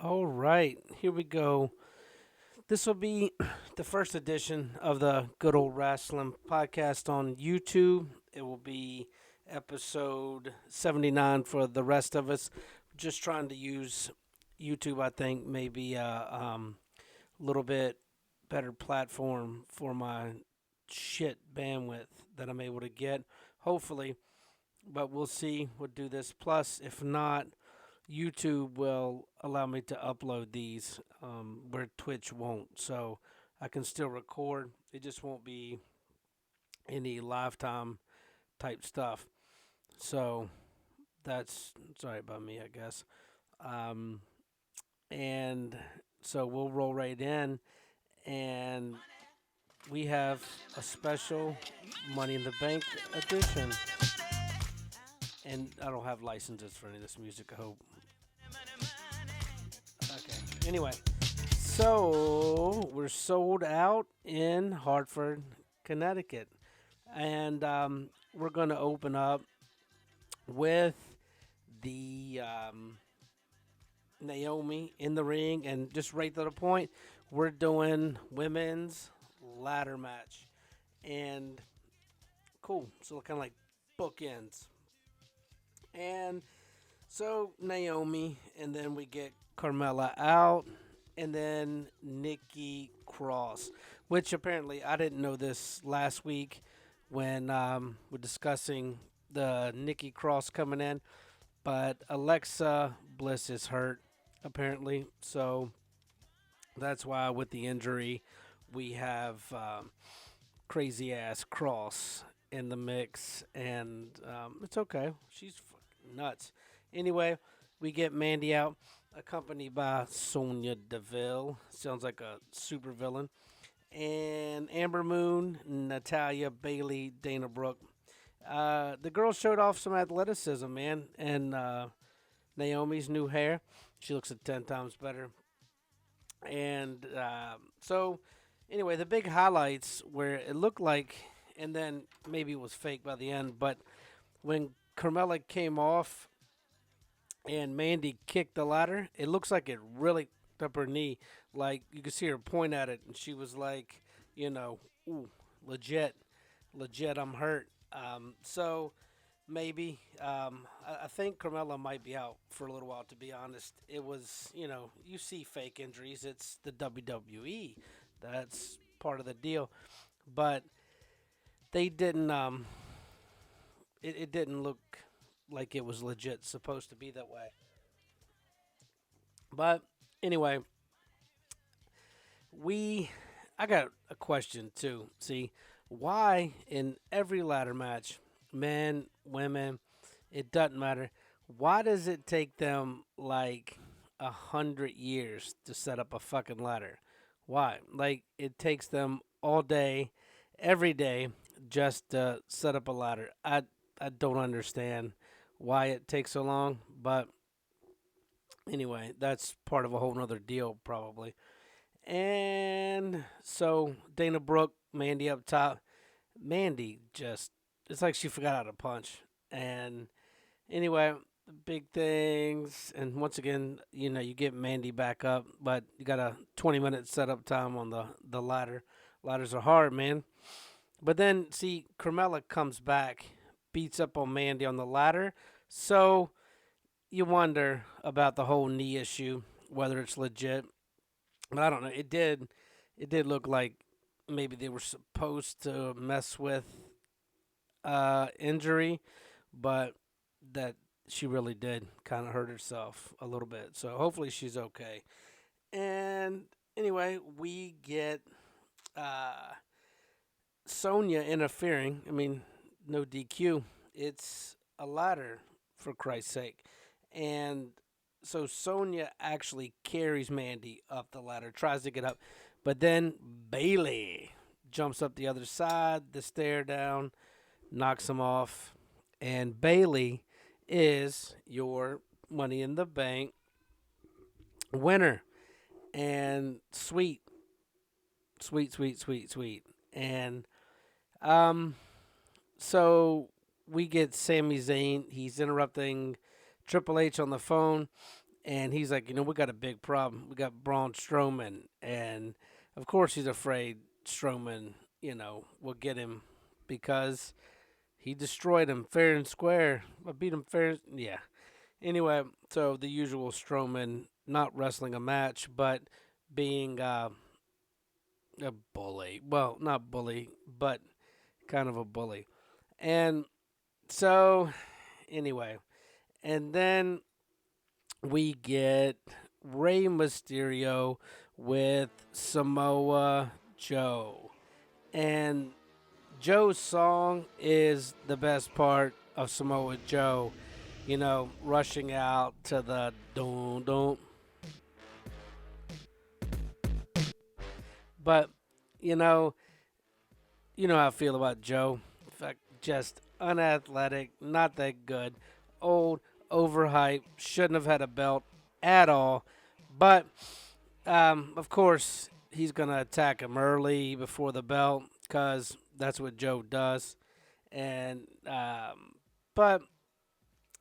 All right, here we go. This will be the first edition of the Good Old Wrestling podcast on YouTube. It will be episode 79 for the rest of us. Just trying to use YouTube, I think, maybe a little bit better platform for my shit bandwidth that I'm able to get. Hopefully, but we'll see. We'll do this. Plus, if not, YouTube will allow me to upload these where Twitch won't. So I can still record. It just won't be any lifetime type stuff. So that's sorry about me, I guess. Um, and so we'll roll right in. And we have a special Money in the Bank edition. And I don't have licenses for any of this music, I hope. Okay. Anyway, so we're sold out in Hartford, Connecticut. And we're going to open up with the Naomi in the ring. And just right to the point, we're doing women's ladder match. And cool. So kind of like bookends. And so Naomi, and then we get Carmella out, and then Nikki Cross, which apparently I didn't know this last week when we're discussing the Nikki Cross coming in, but Alexa Bliss is hurt apparently, so that's why with the injury we have crazy ass Cross in the mix, and it's okay. She's fucking nuts. Anyway, we get Mandy out, accompanied by Sonya Deville. Sounds like a super villain. And Amber Moon, Natalia, Bailey, Dana Brooke. The girls showed off some athleticism, man. And Naomi's new hair. She looks 10 times better. And so, anyway, the big highlights where it looked like, and then maybe it was fake by the end, but when Carmella came off and Mandy kicked the ladder, it looks like it really up her knee. Like you could see her point at it, and she was like, ooh, legit, legit, I'm hurt. So maybe I think Carmella might be out for a little while. To be honest, it was you see fake injuries. It's the WWE. That's part of the deal. But they didn't. It didn't look like it was legit supposed to be that way. But anyway, we I got a question too. See, why in every ladder match, men, women, it doesn't matter. Why does it take them like 100 years to set up a fucking ladder? Why? Like it takes them all day, every day, just to set up a ladder. I don't understand why it takes so long, but anyway, that's part of a whole nother deal probably. And so Dana Brooke, Mandy up top. Mandy just, it's like she forgot how to punch. And anyway, the big things. And once again, you get Mandy back up, but you got a 20-minute setup time on the ladder. Ladders are hard, man. But then, see, Carmella comes back, beats up on Mandy on the ladder. So you wonder about the whole knee issue, whether it's legit. But I don't know. It did look like maybe they were supposed to mess with injury, but that she really did kind of hurt herself a little bit. So hopefully she's okay. And anyway, we get uh, Sonya interfering. I mean, no DQ. It's a ladder, for Christ's sake. And so Sonya actually carries Mandy up the ladder, tries to get up, but then Bailey jumps up the other side, the stair down, knocks him off, and Bailey is your Money in the Bank winner. And sweet, sweet, sweet, sweet, sweet. And um, so we get Sami Zayn. He's interrupting Triple H on the phone, And he's like, we got a big problem. We got Braun Strowman, and of course he's afraid Strowman, will get him because he destroyed him fair and square. I beat him fair. Yeah. Anyway, so the usual Strowman not wrestling a match, but being a bully. Well, not bully, but kind of a bully. And so, anyway, and then we get Rey Mysterio with Samoa Joe. And Joe's song is the best part of Samoa Joe. Rushing out to the don't don't. But you know, you know how I feel about Joe. In fact, just unathletic, not that good, old, overhyped, shouldn't have had a belt at all. But of course, he's gonna attack him early before the belt because that's what Joe does. And but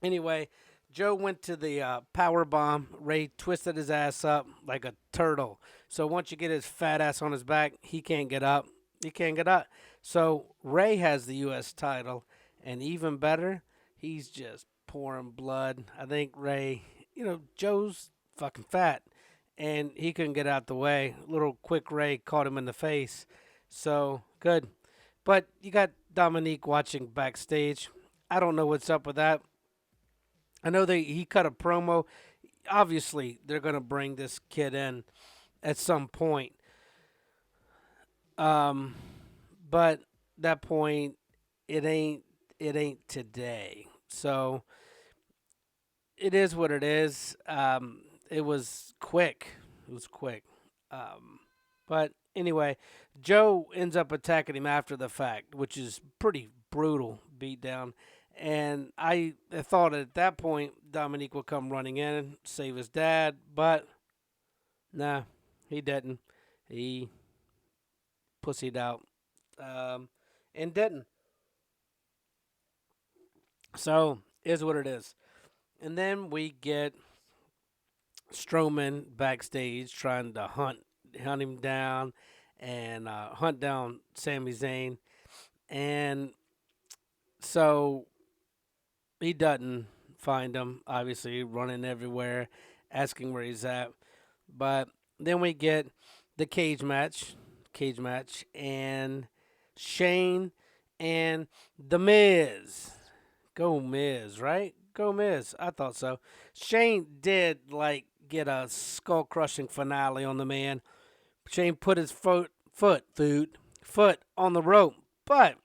anyway, Joe went to the power bomb. Ray twisted his ass up like a turtle. So once you get his fat ass on his back, he can't get up. He can't get up. So Ray has the U.S. title, and even better, he's just pouring blood. I think Ray, Joe's fucking fat, and he couldn't get out the way. Little quick Ray caught him in the face. So good. But you got Dominique watching backstage. I don't know what's up with that. I know he cut a promo. Obviously, they're gonna bring this kid in at some point. Um, but that point, it ain't it ain't today. So it is what it is. It was quick. It was quick. Um, but anyway, Joe ends up attacking him after the fact, which is pretty brutal beatdown. And I thought at that point Dominique would come running in, save his dad, but nah, he didn't. He pussied out and didn't. So is what it is. And then we get Strowman backstage trying to hunt him down and hunt down Sami Zayn. And so he doesn't find him, obviously, running everywhere, asking where he's at. But then we get the cage match, and Shane and The Miz. Go Miz, right? Go Miz. I thought so. Shane did like get a skull crushing finale on the man. Shane put his foot on the rope, but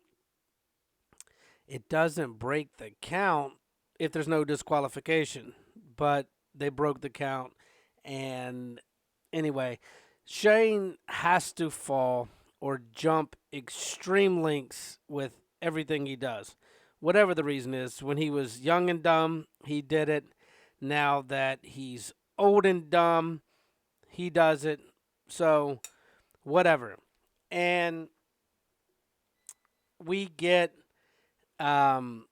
it doesn't break the count if there's no disqualification. But they broke the count, and anyway, Shane has to fall or jump extreme lengths with everything he does. Whatever the reason is, when he was young and dumb, he did it. Now that he's old and dumb, he does it. So, whatever. And we get um,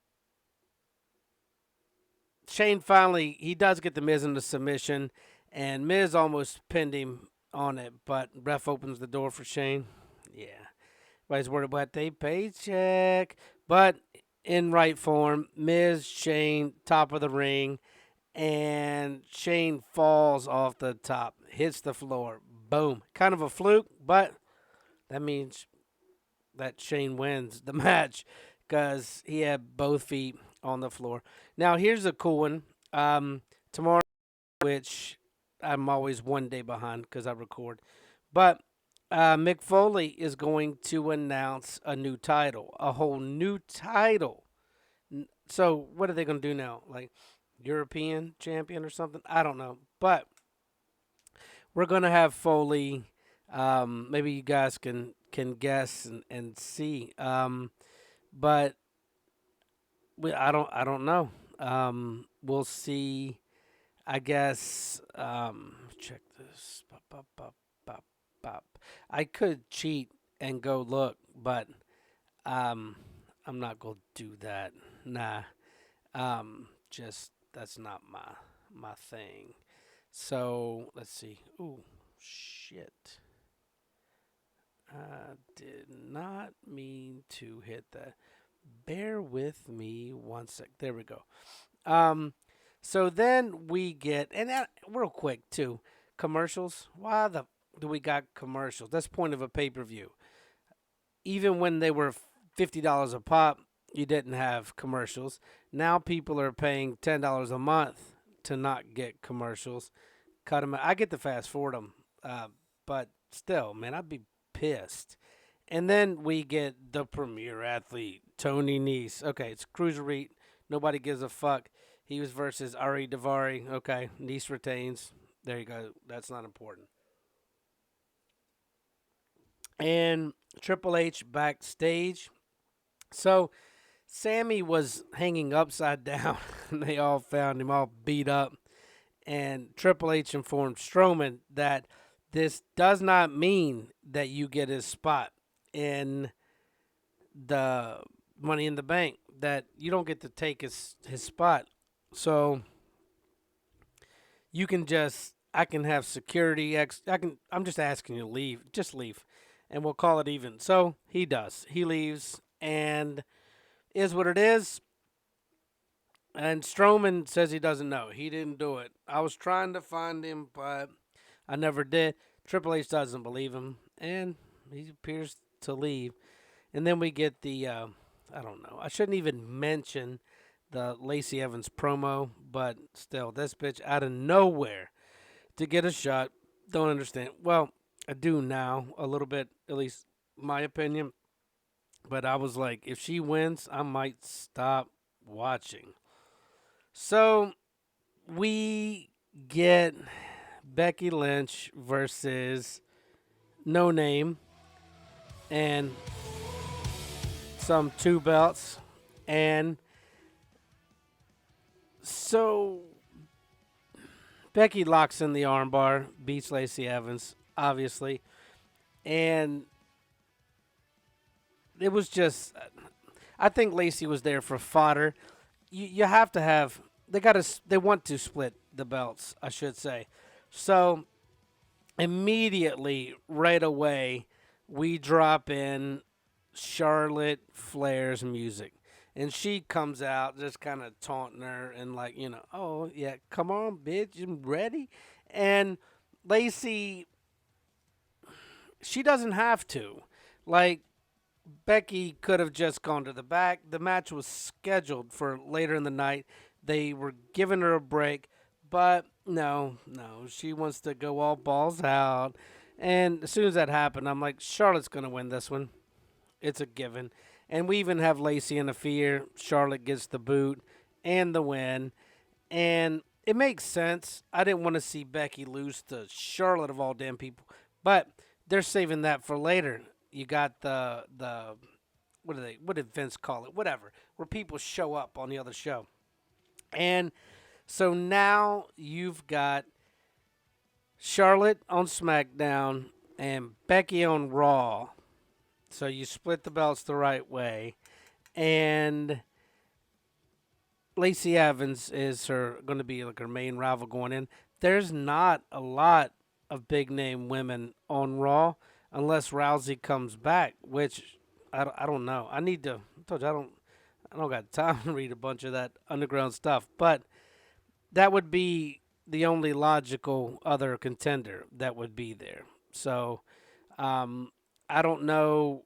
Shane finally, he does get the Miz in the submission, and Miz almost pinned him on it, but ref opens the door for Shane. Yeah. Everybody's worried about their paycheck. But in right form, Miz, Shane, top of the ring, and Shane falls off the top, hits the floor. Boom. Kind of a fluke, but that means that Shane wins the match because he had both feet on the floor. Now, here's a cool one. Tomorrow, which I'm always one day behind because I record, but Mick Foley is going to announce a new title, a whole new title. So, what are they going to do now? Like European champion or something? I don't know. But we're going to have Foley. Maybe you guys can guess and see. But I don't know. We'll see. I guess. Check this. Bop, bop, bop, bop, bop. I could cheat and go look, but um, I'm not gonna do that. Nah. Just that's not my thing. So let's see. Ooh, shit. I did not mean to hit that. Bear with me one sec. There we go. Um, so then we get, and that, real quick too, commercials. Why the do we got commercials? That's the point of a pay per view. Even when they were $50 a pop, you didn't have commercials. Now people are paying $10 a month to not get commercials. Cut them. I get to fast forward them, but still, man, I'd be pissed. And then we get the premier athlete, Tony Nese. Okay, it's cruiserweight. Nobody gives a fuck. He was versus Ari Davari. Okay, Nese retains. There you go. That's not important. And Triple H backstage. So Sammy was hanging upside down, and they all found him all beat up. And Triple H informed Strowman that this does not mean that you get his spot in the Money in the Bank. That you don't get to take his spot. So you can just I can have security. I'm just asking you to leave. Just leave, and we'll call it even. So he does. He leaves, and is what it is. And Strowman says he doesn't know. He didn't do it. I was trying to find him, but I never did. Triple H doesn't believe him, and he appears to leave. And then we get the, I don't know. I shouldn't even mention the Lacey Evans promo, but still, this bitch out of nowhere to get a shot. Don't understand. Well, I do now, a little bit, at least my opinion. But I was like, if she wins, I might stop watching. So we get Becky Lynch versus No Name and some two belts. And so Becky locks in the armbar, beats Lacey Evans, obviously. And it was just, I think Lacey was there for fodder. You have to have, they want to split the belts, I should say. So immediately, right away, we drop in Charlotte Flair's music. And she comes out just kind of taunting her and like, oh, yeah, come on, bitch, I'm ready. And Lacey, she doesn't have to. Like, Becky could have just gone to the back. The match was scheduled for later in the night. They were giving her a break, but no, she wants to go all balls out. And as soon as that happened, I'm like, Charlotte's going to win this one. It's a given. And we even have Lacey in a fear. Charlotte gets the boot and the win. And it makes sense. I didn't want to see Becky lose to Charlotte of all damn people. But they're saving that for later. You got the what did Vince call it? Whatever. Where people show up on the other show. And so now you've got Charlotte on SmackDown and Becky on Raw. So you split the belts the right way. And Lacey Evans is going to be like her main rival going in. There's not a lot of big name women on Raw unless Rousey comes back, which I don't know. I need to. I told you I don't got time to read a bunch of that underground stuff, but that would be the only logical other contender that would be there. So I don't know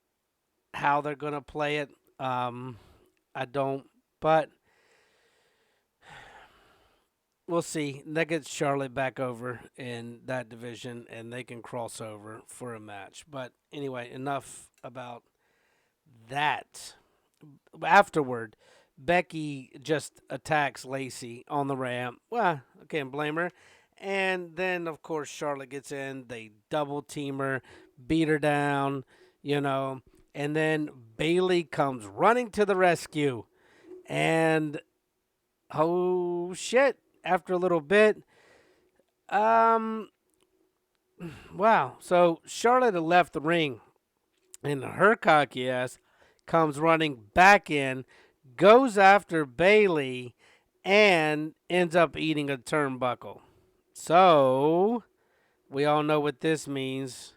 how they're gonna play it. I don't, but we'll see. That gets Charlotte back over in that division, and they can cross over for a match. But anyway, enough about that. Afterward, Becky just attacks Lacey on the ramp. Well, I can't blame her. And then, of course, Charlotte gets in. They double team her, beat her down, And then Bayley comes running to the rescue. And, oh, shit. After a little bit, wow. So Charlotte had left the ring. And her cocky ass comes running back in, goes after Bayley, and ends up eating a turnbuckle. So we all know what this means.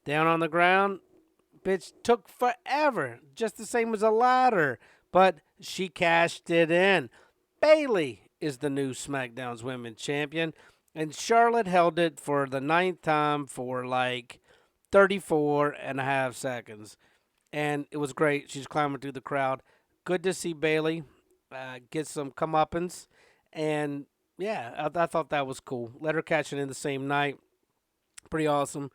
Down on the ground, bitch took forever, just the same as a ladder, but she cashed it in. Bailey is the new SmackDown's Women's Champion, and Charlotte held it for the ninth time for like 34 and a half seconds. And it was great. She's climbing through the crowd. Good to see Bailey get some comeuppance. And yeah, I thought that was cool. Let her catch it in the same night. Pretty awesome.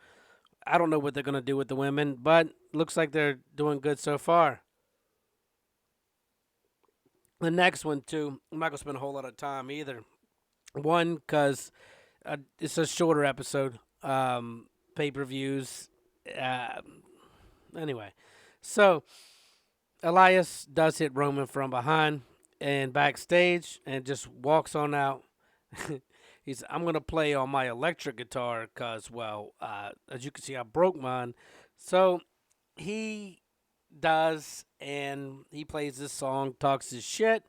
I don't know what they're going to do with the women, but looks like they're doing good so far. The next one, too, I'm not going to spend a whole lot of time either. One, because it's a shorter episode, pay per views. Uh, anyway, so Elias does hit Roman from behind and backstage and just walks on out. I'm going to play on my electric guitar because, well, as you can see, I broke mine. So he does, and he plays this song, talks his shit.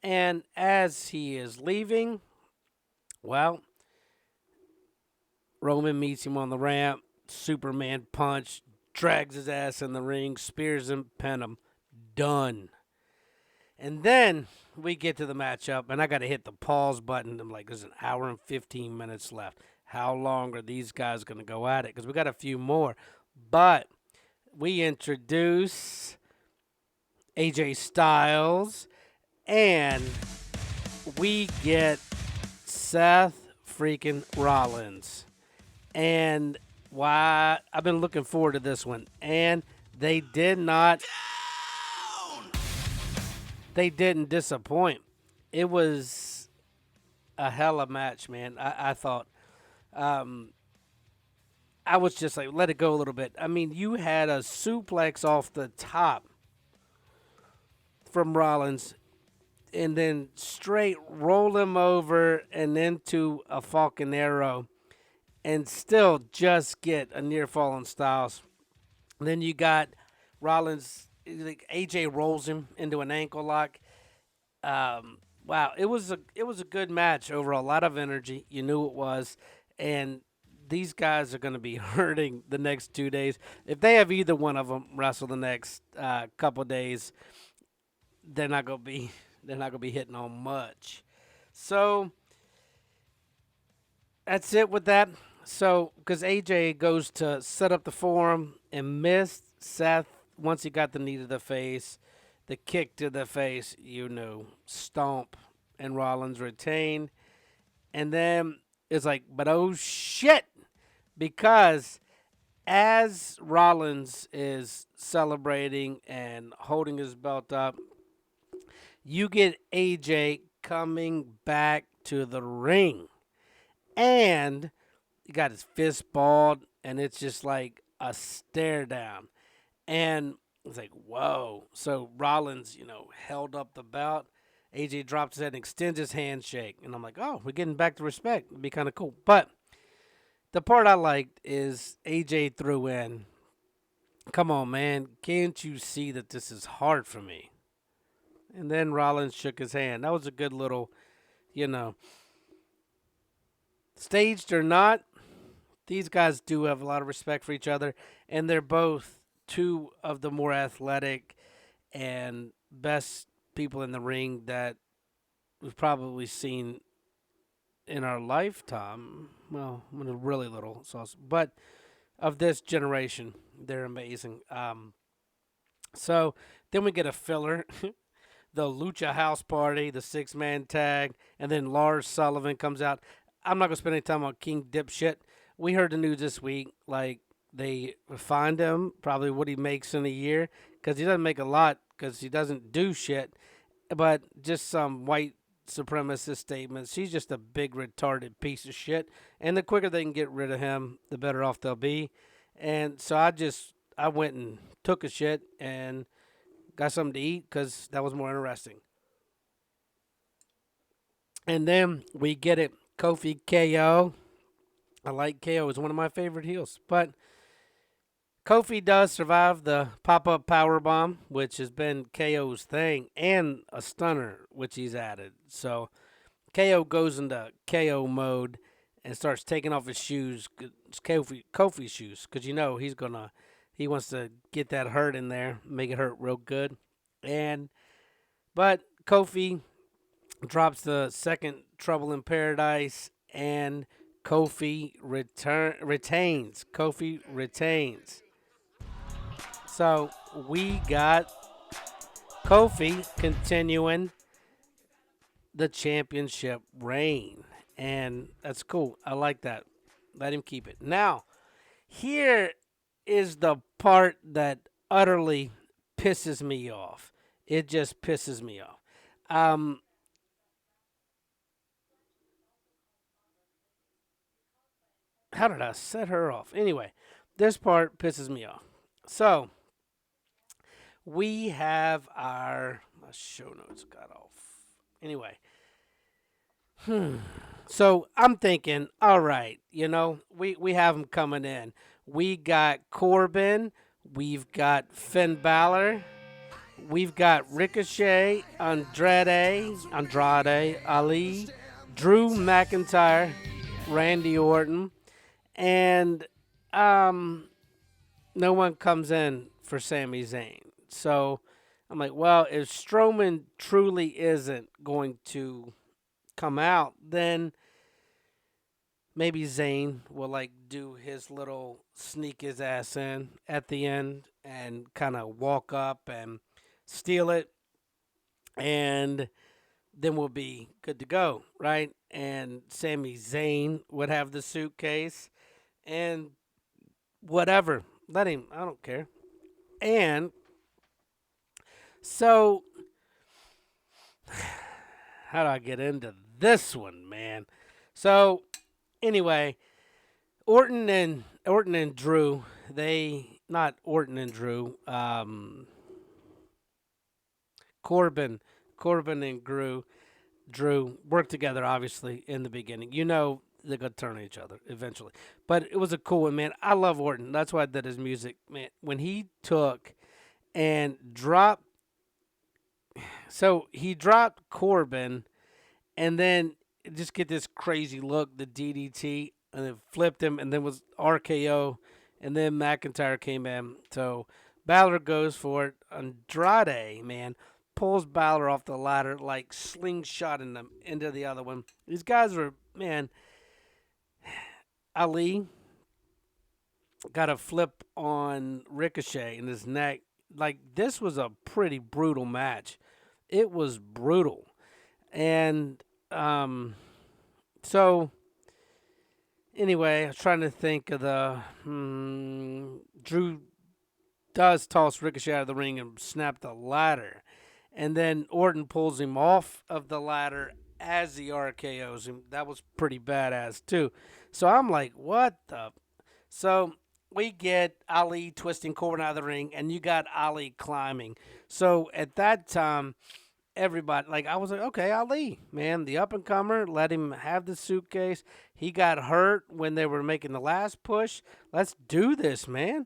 And as he is leaving, well, Roman meets him on the ramp. Superman punch, drags his ass in the ring, spears him, pin him. Done. And then we get to the matchup, and I got to hit the pause button. I'm like, there's an hour and 15 minutes left. How long are these guys going to go at it? Because we got a few more. But we introduce AJ Styles, and we get Seth freaking Rollins. And why I've been looking forward to this one. And they did not. They didn't disappoint. It was a hella match, man. I thought. I was just like, let it go a little bit. I mean, you had a suplex off the top from Rollins and then straight roll him over and into a Falcon Arrow and still just get a near fallen Styles. And then you got Rollins, like AJ rolls him into an ankle lock. Wow, it was a good match overall. A lot of energy. You knew it was, and these guys are going to be hurting the next 2 days. If they have either one of them wrestle the next couple days, they're not going to be hitting on much. So that's it with that. So because AJ goes to set up the forum and missed Seth once he got the knee to the face, the kick to the face, stomp, and Rollins retained. And then it's like, but oh shit, because as Rollins is celebrating and holding his belt up, you get AJ coming back to the ring. And he got his fist balled, and it's just like a stare down. And it's like, whoa. So Rollins, held up the belt. AJ drops his head and extends his handshake. And I'm like, oh, we're getting back to respect. It'd be kind of cool. But the part I liked is AJ threw in, come on, man. Can't you see that this is hard for me? And then Rollins shook his hand. That was a good little, staged or not, these guys do have a lot of respect for each other. And they're both two of the more athletic and best people in the ring that we've probably seen in our lifetime. Well, when they're really little, but of this generation, they're amazing. So then we get a filler, the Lucha House Party, the 6-man tag, and then Lars Sullivan comes out. I'm not gonna spend any time on King Dipshit. We heard the news this week, like they fined him probably what he makes in a year because he doesn't make a lot because he doesn't do shit, but just some white supremacist statements. He's just a big retarded piece of shit, and the quicker they can get rid of him, the better off they'll be. And so I went and took a shit and got something to eat because that was more interesting. And then we get it, Kofi KO. I like KO. It's one of my favorite heels. But Kofi does survive the pop-up power bomb, which has been KO's thing, and a stunner, which he's added. So KO goes into KO mode, and starts taking off his shoes, Kofi's shoes, because he wants to get that hurt in there, make it hurt real good. And but Kofi drops the second Trouble in Paradise, and retains. Kofi retains. So we got Kofi continuing the championship reign, and that's cool. I like that. Let him keep it. Now, here is the part that utterly pisses me off. It just pisses me off. Um, how did I set her off? Anyway, this part pisses me off. So we have my show notes got off. Anyway, so I'm thinking, all right, we have them coming in. We got Corbin, we've got Finn Balor, we've got Ricochet, Andrade, Ali, Drew McIntyre, Randy Orton, and no one comes in for Sami Zayn. So I'm like, well, if Strowman truly isn't going to come out, then maybe Zayn will like do his little sneak his ass in at the end and kind of walk up and steal it, and then we'll be good to go, right? And Sami Zayn would have the suitcase and whatever. Let him, I don't care. And so, how do I get into this one, man? So, anyway, Orton and Drew, they not Orton and Drew, Corbin and Drew worked together obviously in the beginning. They're gonna turn on each other eventually. But it was a cool one, man. I love Orton. That's why I did his music, man. When he took and dropped, so he dropped Corbin, and then just get this crazy look, the DDT, and then flipped him, and then was RKO, and then McIntyre came in. So Balor goes for it. Andrade, man, pulls Balor off the ladder like slingshotting them into the other one. These guys were, man. Ali got a flip on Ricochet in his neck. Like, this was a pretty brutal match. It was brutal. And so anyway, I was trying to think of Drew does toss Ricochet out of the ring and snap the ladder. And then Orton pulls him off of the ladder as he RKOs him. That was pretty badass too. So I'm like, what the? So we get Ali twisting Corbin out of the ring, and you got Ali climbing. So at that time, everybody, like, I was like, okay, Ali, man, the up and comer, let him have the suitcase. He got hurt when they were making the last push. Let's do this, man.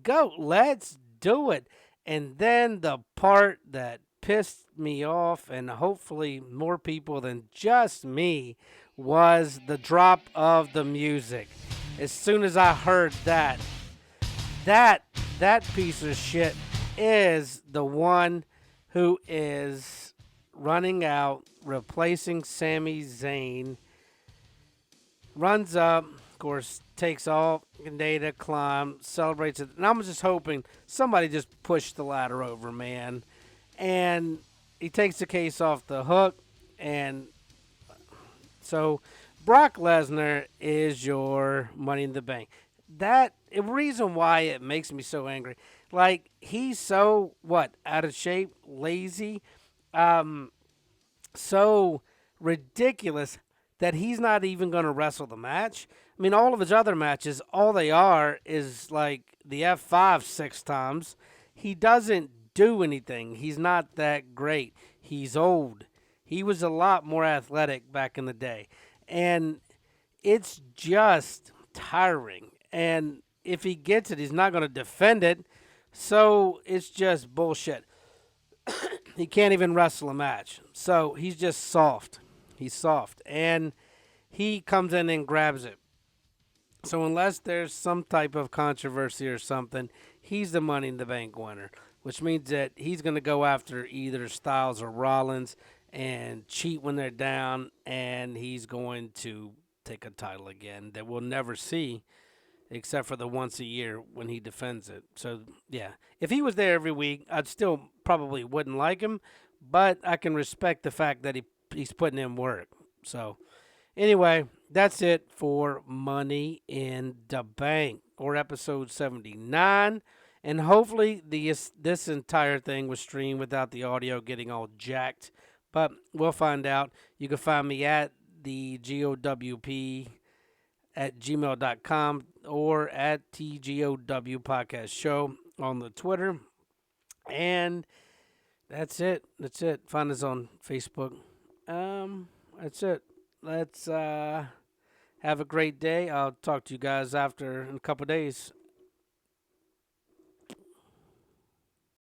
Go, let's do it. And then the part that pissed me off, and hopefully more people than just me, was the drop of the music. As soon as I heard that piece of shit is the one who is running out, replacing Sami Zayn. Runs up, of course, takes all day to climb, celebrates it. And I'm just hoping somebody just pushed the ladder over, man. And he takes the case off the hook. And so Brock Lesnar is your Money in the Bank. That reason why it makes me so angry. Like, he's so, out of shape, lazy, so ridiculous that he's not even going to wrestle the match. I mean, all of his other matches, all they are is like the F5 6 times. He doesn't do anything. He's not that great. He's old. He was a lot more athletic back in the day. And it's just tiring. And if he gets it, he's not going to defend it. So it's just bullshit. He can't even wrestle a match. So he's just soft. He's soft. And he comes in and grabs it. So unless there's some type of controversy or something, he's the Money in the Bank winner, which means that he's going to go after either Styles or Rollins and cheat when they're down, and he's going to take a title again that we'll never see except for the once a year when he defends it. So yeah, if he was there every week, I'd still probably wouldn't like him, but I can respect the fact that he's putting in work. So anyway, that's it for Money in the Bank or episode 79. And hopefully this entire thing was streamed without the audio getting all jacked. But we'll find out. You can find me at the GOWP at gmail.com or at TGOW Podcast Show on the Twitter. And that's it. That's it. Find us on Facebook. That's it. Let's have a great day. I'll talk to you guys after in a couple days.